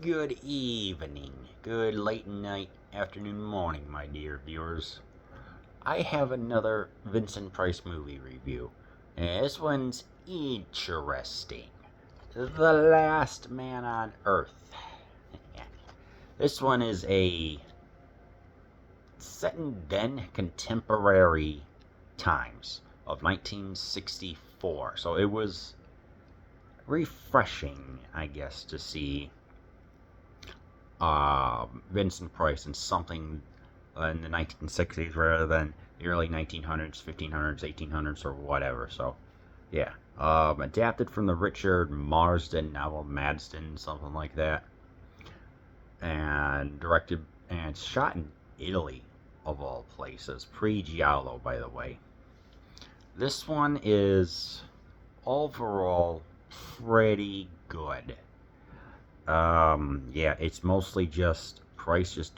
Good evening, good late night, afternoon, morning, my dear viewers. I have another Vincent Price movie review. And this one's interesting. The Last Man on Earth. This one is a set in then contemporary times of 1964. So it was refreshing, I guess, to see Vincent Price in something in the 1960s rather than the early 1900s, 1500s, 1800s, or whatever. So, yeah. Adapted from the Richard Marsden novel, Madston, something like that. And directed and shot in Italy, of all places. Pre-Giallo, by the way. This one is overall pretty good. Yeah, it's mostly just Price just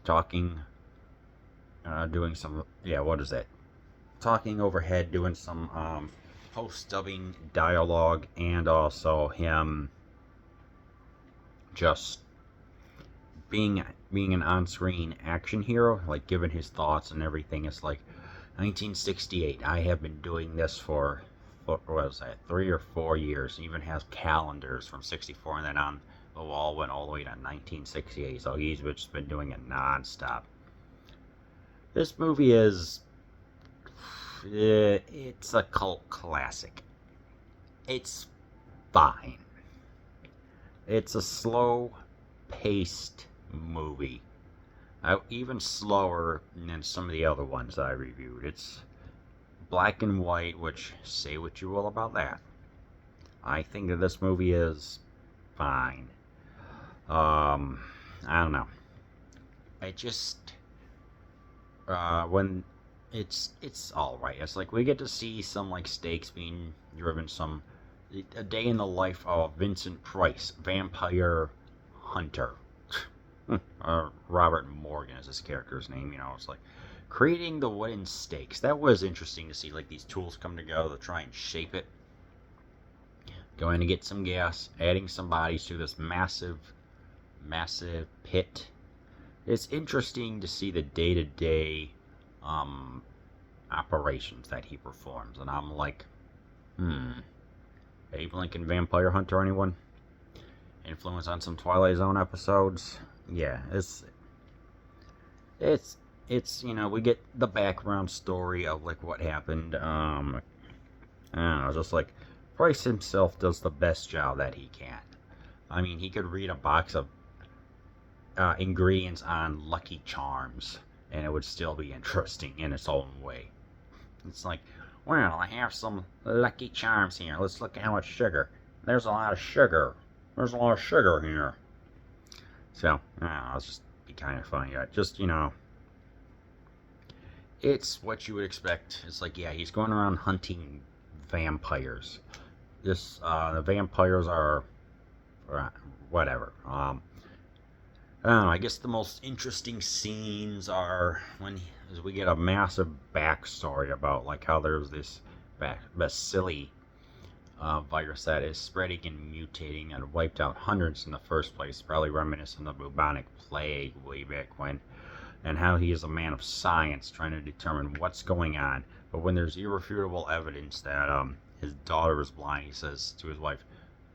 talking, doing some, yeah, what is that? Talking overhead, doing some, post-dubbing dialogue, and also him just being an on-screen action hero, like giving his thoughts and everything. It's like 1968. I have been doing this for what was that, 3 or 4 years. Even has calendars from '64 and then on the wall went all the way to 1968. So he's just been doing it non-stop. This movie is it's a cult classic. It's fine. It's a slow-paced movie. Even slower than some of the other ones that I reviewed. It's black and white, which, say what you will about that. I think that this movie is fine. I don't know. I just when it's all right. It's like we get to see some like stakes being driven. A day in the life of Vincent Price, vampire hunter. Robert Morgan is his character's name. It's like creating the wooden stakes. That was interesting to see, like these tools come together to try and shape it. Going to get some gas, adding some bodies to this massive pit. It's interesting to see the day-to-day operations that he performs, and I'm like, Abe Lincoln Vampire Hunter, anyone? Influence on some Twilight Zone episodes? Yeah, it's we get the background story of like what happened. I don't know, just like Price himself does the best job that he can. I mean, he could read a box of ingredients on Lucky Charms, and it would still be interesting in its own way. It's like, well, I have some Lucky Charms here. Let's look at how much sugar. There's a lot of sugar. There's a lot of sugar here. So, I don't know, it's just be kind of funny. It's what you would expect. It's like, yeah, he's going around hunting vampires. The vampires are, whatever. I don't know, I guess the most interesting scenes are as we get a massive backstory about like how there's this bacilli virus that is spreading and mutating and wiped out hundreds in the first place, probably reminiscent of the bubonic plague way back when, and how he is a man of science trying to determine what's going on. But when there's irrefutable evidence that his daughter is blind, he says to his wife,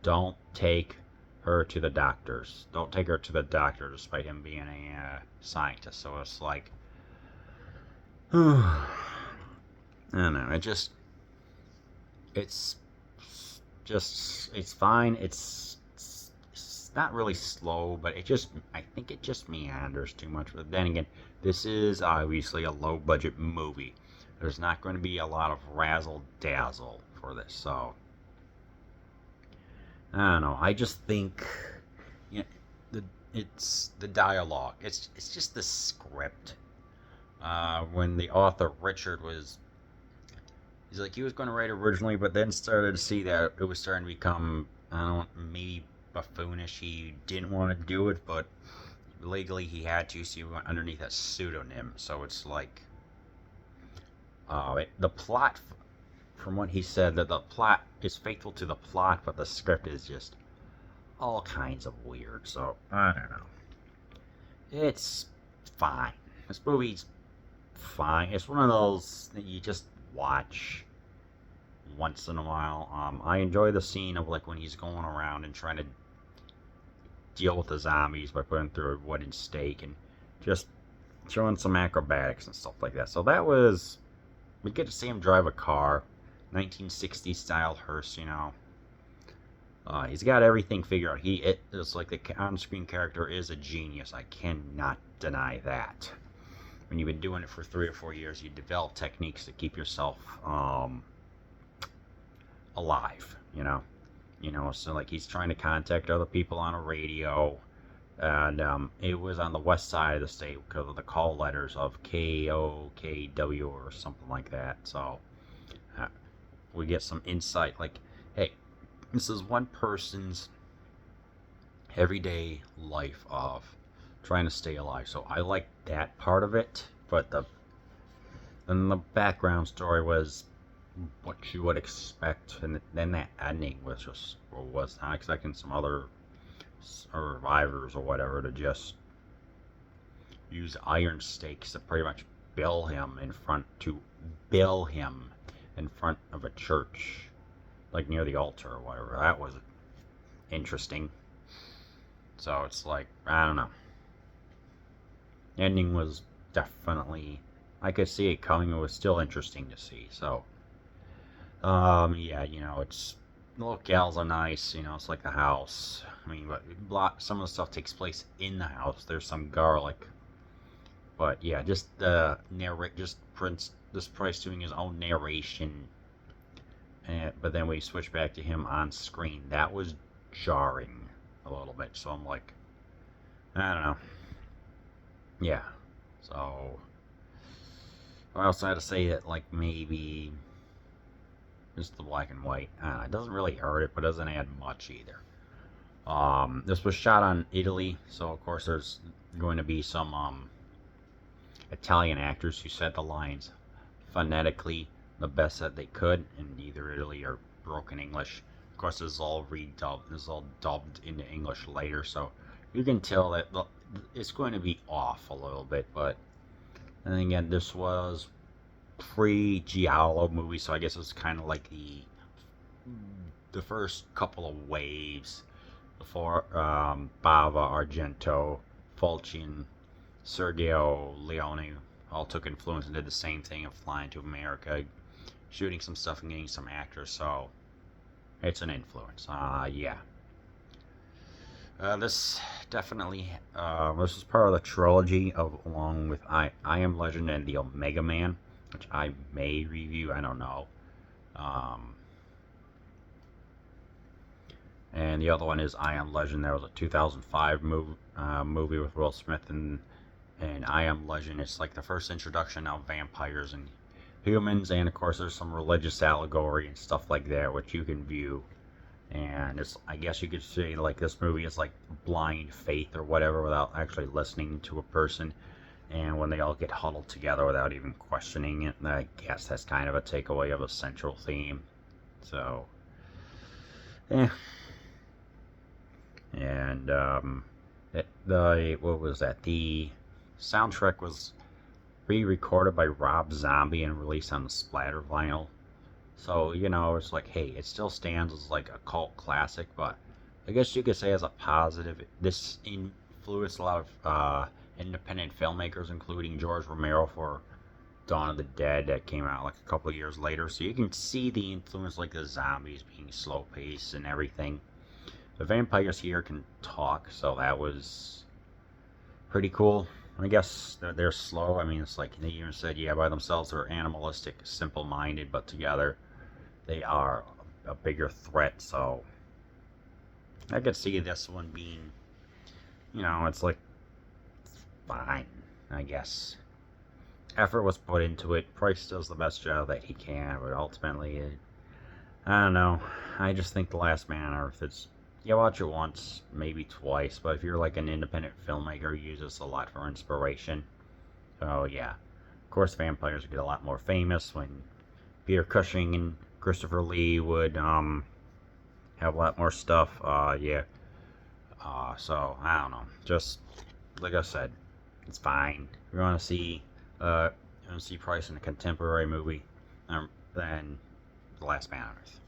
don't take her to the doctors. Don't take her to the doctor, despite him being a scientist. So it's like, I don't know. It's fine. It's not really slow, but I think it just meanders too much. But then again, this is obviously a low-budget movie. There's not going to be a lot of razzle-dazzle for this, so I don't know. I just think, it's the dialogue. It's just the script. When the author Richard he's like, he was going to write originally, but then started to see that it was starting to become, I don't know, maybe buffoonish. He didn't want to do it, but legally he had to, so he went underneath a pseudonym. So it's like, the plot, from what he said, that the plot is faithful to the plot, but the script is just all kinds of weird. So I don't know. It's fine. This movie's fine. It's one of those that you just watch once in a while. I enjoy the scene of like when he's going around and trying to deal with the zombies by putting through a wooden stake and just showing some acrobatics and stuff like that. So that was, we get to see him drive a car, 1960s style hearse, you know. He's got everything figured out. It's like the on-screen character is a genius. I cannot deny that. When you've been doing it for 3 or 4 years, you develop techniques to keep yourself alive. So like he's trying to contact other people on a radio, and it was on the west side of the state because of the call letters of KOKW or something like that. So we get some insight. Like, hey, this is one person's everyday life of trying to stay alive. So I like that part of it, but then the background story was what you would expect, and then that ending was not expecting some other survivors or whatever to just use iron stakes to pretty much bill him in front of a church, like near the altar or whatever. That was interesting. So it's like, I don't know. The ending was definitely, I could see it coming. It was still interesting to see. So yeah, it's, the locales are nice, it's like the house. I mean, but some of the stuff takes place in the house. There's some garlic. But yeah, just this Price doing his own narration. But then we switch back to him on screen. That was jarring a little bit. So I'm like, I don't know. Yeah. So I also had to say that, like, maybe just the black and white. It doesn't really hurt it, but doesn't add much either. This was shot on Italy, so of course there's going to be some Italian actors who said the lines phonetically the best that they could in either Italy or broken English. Of course, this is all redubbed. This is all dubbed into English later, so you can tell that it's going to be off a little bit. But then again, this was pre-Giallo movie, so I guess it's kind of like the first couple of waves before Bava, Argento, Fulci, and Sergio Leone all took influence and did the same thing of flying to America, shooting some stuff and getting some actors. So it's an influence. Yeah. This definitely, this is part of the trilogy along with I Am Legend and the Omega Man, which I may review, I don't know. And the other one is I Am Legend. That was a 2005 movie with Will Smith, and I Am Legend. It's like the first introduction of vampires and humans, and of course there's some religious allegory and stuff like that, which you can view. And it's, I guess you could say, like, this movie is like blind faith or whatever, without actually listening to a person. And when they all get huddled together without even questioning it, I guess that's kind of a takeaway of a central theme. So, yeah. And what was that? The soundtrack was re-recorded by Rob Zombie and released on the Splatter vinyl. So, it's like, hey, it still stands as like a cult classic, but I guess you could say as a positive, this influenced a lot of independent filmmakers, including George Romero for Dawn of the Dead, that came out like a couple of years later. So you can see the influence, like the zombies being slow-paced and everything. The vampires here can talk, so that was pretty cool. I guess they're slow. I mean, it's like they even said, yeah, by themselves they're animalistic, simple-minded, but together they are a bigger threat. So I could see this one being, it's like fine, I guess. Effort was put into it. Price does the best job that he can, but ultimately, I don't know. I just think The Last Man on Earth, you watch it once, maybe twice, but if you're like an independent filmmaker, you use this a lot for inspiration. So yeah, of course vampires get a lot more famous when Peter Cushing and Christopher Lee would have a lot more stuff. Yeah, So I don't know. Just like I said, it's fine. If you want to see Price in a contemporary movie, then The Last Man on Earth.